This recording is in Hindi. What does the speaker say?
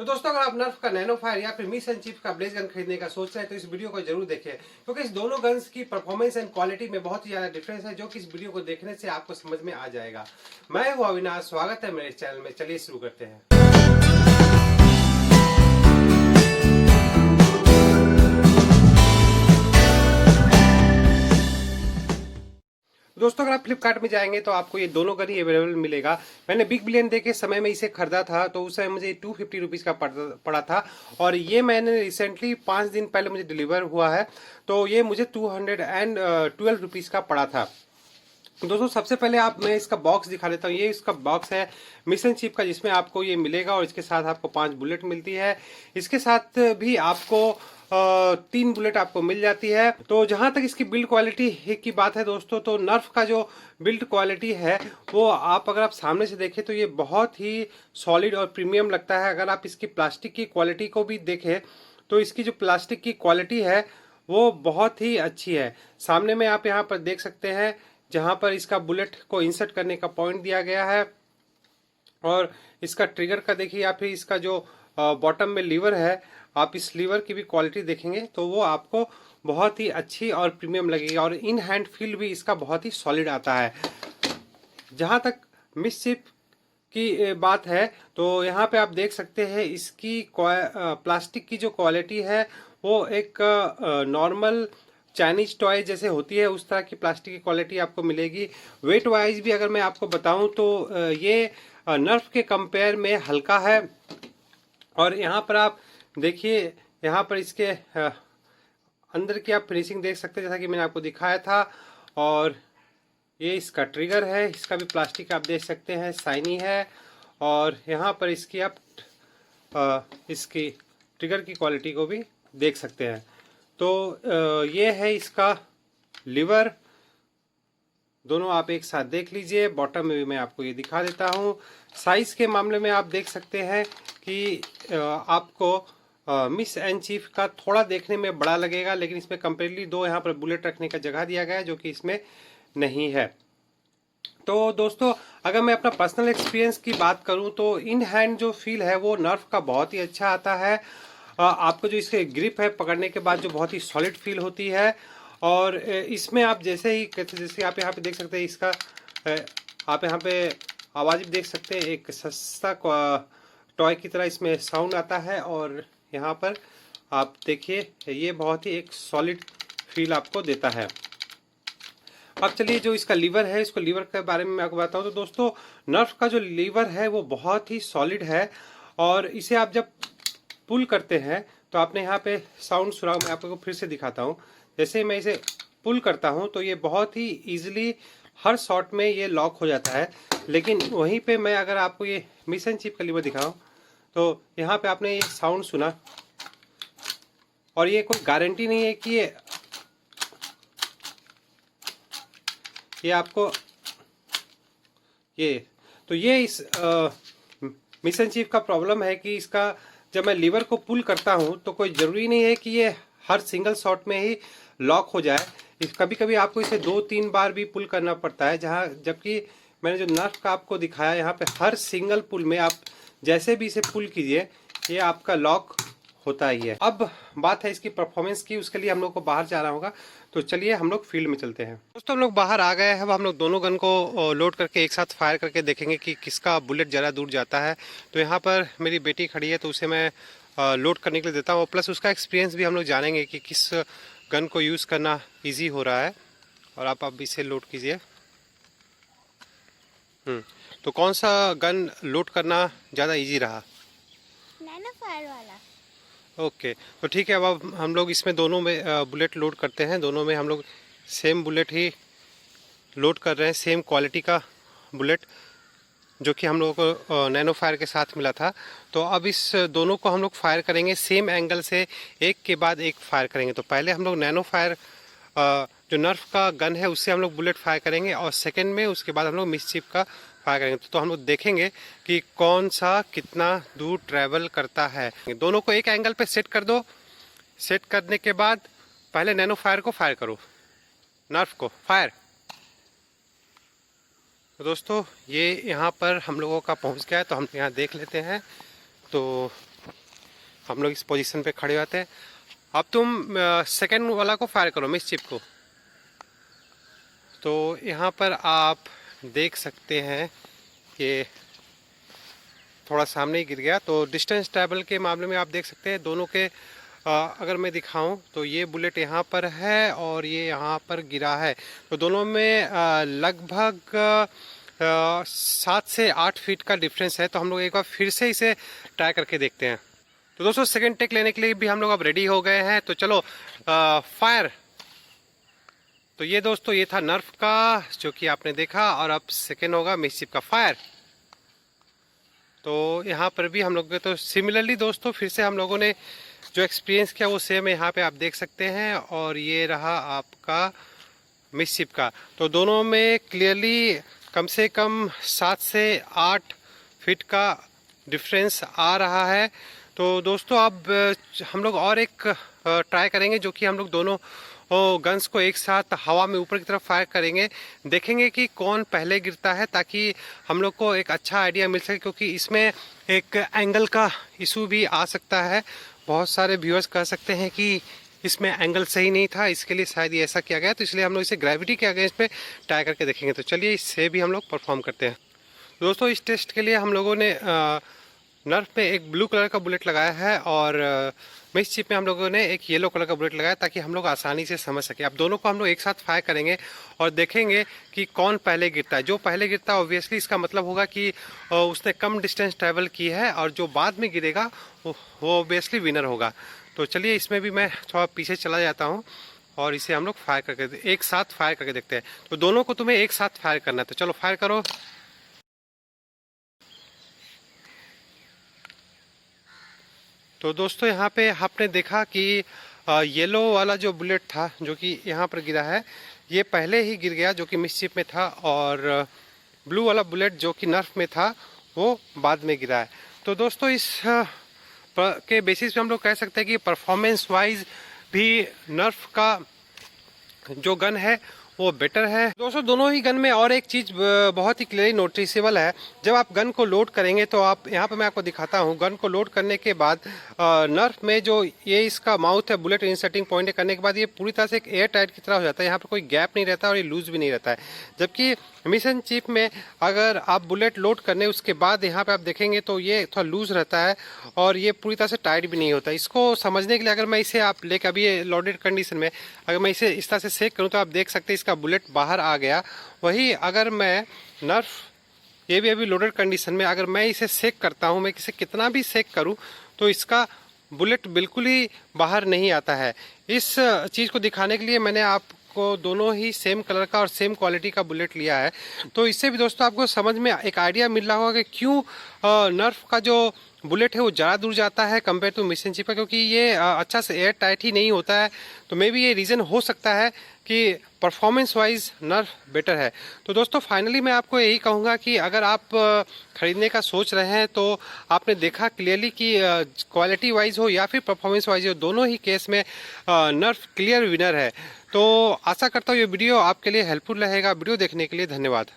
तो दोस्तों, अगर आप नर्फ का नैनो फायर या फिर मिस एंड चीफ का ब्लेज गन खरीदने का सोच रहे हैं तो इस वीडियो को जरूर देखें, क्योंकि इस दोनों गन्स की परफॉर्मेंस एंड क्वालिटी में बहुत ही ज्यादा डिफरेंस है, जो कि इस वीडियो को देखने से आपको समझ में आ जाएगा। मैं हूं अविनाश, स्वागत है मेरे चैनल में। चलिए शुरू करते हैं। दोस्तों, अगर आप फ्लिपकार्ट में जाएंगे तो आपको ये दोनों गन ही अवेलेबल मिलेगा। मैंने बिग बिलियन डे के समय में इसे खरीदा था, तो उस समय मुझे 250 रुपीज़ का पड़ा था, और ये मैंने रिसेंटली 5 दिन पहले मुझे डिलीवर हुआ है, तो ये मुझे 212 रुपीज़ का पड़ा था। दोस्तों, सबसे पहले मैं इसका बॉक्स दिखा देता हूँ। ये इसका बॉक्स है मिशन चिप का, जिसमें आपको ये मिलेगा, और इसके साथ आपको 5 बुलेट मिलती है। इसके साथ भी आपको 3 बुलेट आपको मिल जाती है। तो जहां तक इसकी बिल्ड क्वालिटी की बात है दोस्तों, तो नर्फ का जो बिल्ड क्वालिटी है वो अगर आप सामने से देखें तो ये बहुत ही सॉलिड और प्रीमियम लगता है। अगर आप इसकी प्लास्टिक की क्वालिटी को भी देखें तो इसकी जो प्लास्टिक की क्वालिटी है वो बहुत ही अच्छी है। सामने में आप यहाँ पर देख सकते हैं, जहां पर इसका बुलेट को इंसर्ट करने का पॉइंट दिया गया है, और इसका ट्रिगर का देखिए, या फिर इसका जो बॉटम में लीवर है, आप इस लीवर की भी क्वालिटी देखेंगे तो वो आपको बहुत ही अच्छी और प्रीमियम लगेगी, और इन हैंड फील भी इसका बहुत ही सॉलिड आता है। जहां तक मिसचिप की बात है तो यहाँ पे आप देख सकते हैं, इसकी प्लास्टिक की जो क्वालिटी है वो एक नॉर्मल चाइनीज टॉय जैसे होती है, उस तरह की प्लास्टिक की क्वालिटी आपको मिलेगी। वेट वाइज भी अगर मैं आपको बताऊं तो ये नर्फ के कंपेयर में हल्का है। और यहाँ पर आप देखिए, यहाँ पर इसके अंदर की आप फिनिशिंग देख सकते हैं, जैसा कि मैंने आपको दिखाया था। और ये इसका ट्रिगर है, इसका भी प्लास्टिक आप देख सकते हैं, शाइनी है। और यहाँ पर इसकी आप इसकी ट्रिगर की क्वालिटी को भी देख सकते हैं। तो ये है इसका लीवर, दोनों आप एक साथ देख लीजिए। बॉटम में भी मैं आपको ये दिखा देता हूँ। साइज के मामले में आप देख सकते हैं कि आपको मिस एंड चीफ का थोड़ा देखने में बड़ा लगेगा, लेकिन इसमें कंपेरेटिवली 2 यहाँ पर बुलेट रखने का जगह दिया गया है, जो कि इसमें नहीं है। तो दोस्तों, अगर मैं अपना पर्सनल एक्सपीरियंस की बात करूं तो इन हैंड जो फील है वो नर्फ का बहुत ही अच्छा आता है। आपको जो इसके ग्रिप है पकड़ने के बाद, जो बहुत ही सॉलिड फील होती है। और इसमें आप जैसे आप यहाँ पे देख सकते हैं, इसका आप यहाँ पे आवाज़ भी देख सकते हैं, एक सस्ता टॉय की तरह इसमें साउंड आता है। और यहाँ पर आप देखिए, ये बहुत ही एक सॉलिड फील आपको देता है। अब चलिए, जो इसका लीवर है, इसको लीवर के बारे में मैं आपको बताऊं तो दोस्तों, नर्फ का जो लीवर है वो बहुत ही सॉलिड है, और इसे आप जब पुल करते हैं तो आपने यहाँ पे साउंड सुना, मैं आपको फिर से दिखाता हूँ। जैसे मैं इसे पुल करता हूँ तो ये बहुत ही ईजिली हर शॉट में ये लॉक हो जाता है। लेकिन वहीं पे मैं अगर आपको ये मिशन चिप का लीवर दिखाऊँ तो यहाँ पे आपने ये साउंड सुना, और ये कोई गारंटी नहीं है कि ये आपको ये इस मिशन चीफ का प्रॉब्लम है कि इसका जब मैं लीवर को पुल करता हूं तो कोई ज़रूरी नहीं है कि ये हर सिंगल शॉट में ही लॉक हो जाए। कभी कभी आपको इसे 2-3 बार भी पुल करना पड़ता है, जबकि मैंने जो नर्फ का आपको दिखाया, यहाँ पे हर सिंगल पुल में आप जैसे भी इसे पुल कीजिए ये आपका लॉक होता ही है। अब बात है इसकी परफॉर्मेंस की, उसके लिए हम लोग को बाहर जाना होगा। तो चलिए हम लोग फील्ड में चलते हैं। दोस्तों, हम लोग बाहर आ गए हैं। अब हम लोग दोनों गन को लोड करके एक साथ फायर करके देखेंगे कि किसका बुलेट ज़्यादा दूर जाता है। तो यहाँ पर मेरी बेटी खड़ी है, तो उसे मैं लोड करने के लिए देता हूँ, प्लस उसका एक्सपीरियंस भी हम लोग जानेंगे कि किस गन को यूज़ करना ईजी हो रहा है। और आप अब इसे लोड कीजिए। तो कौन सा गन लोड करना ज़्यादा ईजी रहा? नैनो फायर वाला। ओके, तो ठीक है। अब हम लोग इसमें दोनों में बुलेट लोड करते हैं। दोनों में हम लोग सेम बुलेट ही लोड कर रहे हैं, सेम क्वालिटी का बुलेट, जो कि हम लोगों को नैनो फायर के साथ मिला था। तो अब इस दोनों को हम लोग फायर करेंगे सेम एंगल से, एक के बाद एक फायर करेंगे। तो पहले हम लोग नैनो फायर जो नर्फ का गन है उससे हम लोग बुलेट फायर करेंगे, और सेकेंड में उसके बाद हम लोग मिसचिप का फायर करेंगे। तो हम लोग देखेंगे कि कौन सा कितना दूर ट्रैवल करता है। दोनों को एक एंगल पे सेट कर दो। सेट करने के बाद पहले नैनो फायर को फायर करो, नर्फ को फायर। तो दोस्तों, ये यहाँ पर हम लोगों का पहुँच गया है, तो हम यहाँ देख लेते हैं। तो हम लोग इस पोजीशन पे खड़े होते हैं। अब तुम सेकंड वाला को फायर करो, मिस चिप को। तो यहाँ पर आप देख सकते हैं कि थोड़ा सामने ही गिर गया। तो डिस्टेंस ट्रैवल के मामले में आप देख सकते हैं दोनों के अगर मैं दिखाऊं तो ये बुलेट यहाँ पर है और ये यहाँ पर गिरा है। तो दोनों में लगभग 7 से 8 फीट का डिफरेंस है। तो हम लोग एक बार फिर से इसे ट्राई करके देखते हैं। तो दोस्तों सेकंड टेक लेने के लिए भी हम लोग अब रेडी हो गए हैं। तो चलो फायर। तो ये दोस्तों ये था नर्फ का जो कि आपने देखा, और अब सेकंड होगा मिसचिप का फायर। तो यहाँ पर भी हम लोग तो सिमिलरली दोस्तों फिर से हम लोगों ने जो एक्सपीरियंस किया वो सेम यहाँ पे आप देख सकते हैं। और ये रहा आपका मिसचिप का। तो दोनों में क्लियरली कम से कम 7 से 8 फीट का डिफरेंस आ रहा है। तो दोस्तों अब हम लोग और एक ट्राई करेंगे जो कि हम लोग दोनों गन्स को एक साथ हवा में ऊपर की तरफ फायर करेंगे। देखेंगे कि कौन पहले गिरता है ताकि हम लोग को एक अच्छा आइडिया मिल सके, क्योंकि इसमें एक एंगल का इशू भी आ सकता है। बहुत सारे व्यूअर्स कह सकते हैं कि इसमें एंगल सही नहीं था, इसके लिए शायद ये ऐसा किया गया। तो इसलिए हम लोग इसे ग्रेविटी के अगेंस्ट पे ट्राई करके देखेंगे। तो चलिए इससे भी हम लोग परफॉर्म करते हैं। दोस्तों इस टेस्ट के लिए हम लोगों ने नर्फ पे एक ब्लू कलर का बुलेट लगाया है और मिसचिप में हम लोगों ने एक येलो कलर का बुलेट लगाया ताकि हम लोग आसानी से समझ सके। अब दोनों को हम लोग एक साथ फायर करेंगे और देखेंगे कि कौन पहले गिरता है। जो पहले गिरता है ऑब्वियसली इसका मतलब होगा कि उसने कम डिस्टेंस ट्रैवल की है, और जो बाद में गिरेगा वो ऑब्वियसली विनर होगा। तो चलिए इसमें भी मैं थोड़ा पीछे चला जाता हूँ और इसे हम लोग फायर करके एक साथ फायर करके देखते हैं। तो दोनों को तुम्हें एक साथ फायर करना है। तो चलो फायर करो। तो दोस्तों यहाँ पे आपने देखा कि येलो वाला जो बुलेट था जो कि यहाँ पर गिरा है ये पहले ही गिर गया जो कि मिसचिप में था, और ब्लू वाला बुलेट जो कि नर्फ में था वो बाद में गिरा है। तो दोस्तों इस के बेसिस पे हम लोग कह सकते हैं कि परफॉर्मेंस वाइज भी नर्फ का जो गन है वो बेटर है। दोस्तों दोनों ही गन में और एक चीज बहुत ही क्लियरली नोटिसेबल है। जब आप गन को लोड करेंगे तो आप यहाँ पे मैं आपको दिखाता हूँ, गन को लोड करने के बाद नर्फ में जो ये इसका माउथ है बुलेट इंसर्टिंग पॉइंट करने के बाद ये पूरी तरह से एक एयर टाइट की तरह हो जाता है। यहाँ पर कोई गैप नहीं रहता और ये लूज भी नहीं रहता है। जबकि मिशन चिप में अगर आप बुलेट लोड करने उसके बाद यहाँ पे आप देखेंगे तो ये थोड़ा लूज रहता है और ये पूरी तरह से टाइट भी नहीं होता। इसको समझने के लिए अगर मैं इसे आप लेकर अभी ये लोडेड कंडीशन में अगर मैं इसे इस तरह से सेक करूँ तो आप देख सकते हैं इसका बुलेट बाहर आ गया। वही अगर मैं नर्फ ये भी अभी लोडेड कंडीशन में अगर मैं इसे सेक करता हूँ, मैं इसे कितना भी सेक करूँ तो इसका बुलेट बिल्कुल ही बाहर नहीं आता है। इस चीज़ को दिखाने के लिए मैंने आपको दोनों ही सेम कलर का और सेम क्वालिटी का बुलेट लिया है। तो इससे भी दोस्तों आपको समझ में एक आइडिया मिल रहा होगा कि क्यों नर्फ का जो बुलेट है वो ज़्यादा दूर जाता है कंपेयर टू मिशन चिप का, क्योंकि ये अच्छा से एयर टाइट ही नहीं होता है। तो मे बी ये रीज़न हो सकता है कि परफॉर्मेंस वाइज नर्फ बेटर है। तो दोस्तों फाइनली मैं आपको यही कहूँगा कि अगर आप ख़रीदने का सोच रहे हैं तो आपने देखा क्लियरली कि क्वालिटी वाइज हो या फिर परफॉर्मेंस वाइज हो, दोनों ही केस में नर्फ क्लियर विनर है। तो आशा करता हूँ ये वीडियो आपके लिए हेल्पफुल रहेगा। वीडियो देखने के लिए धन्यवाद।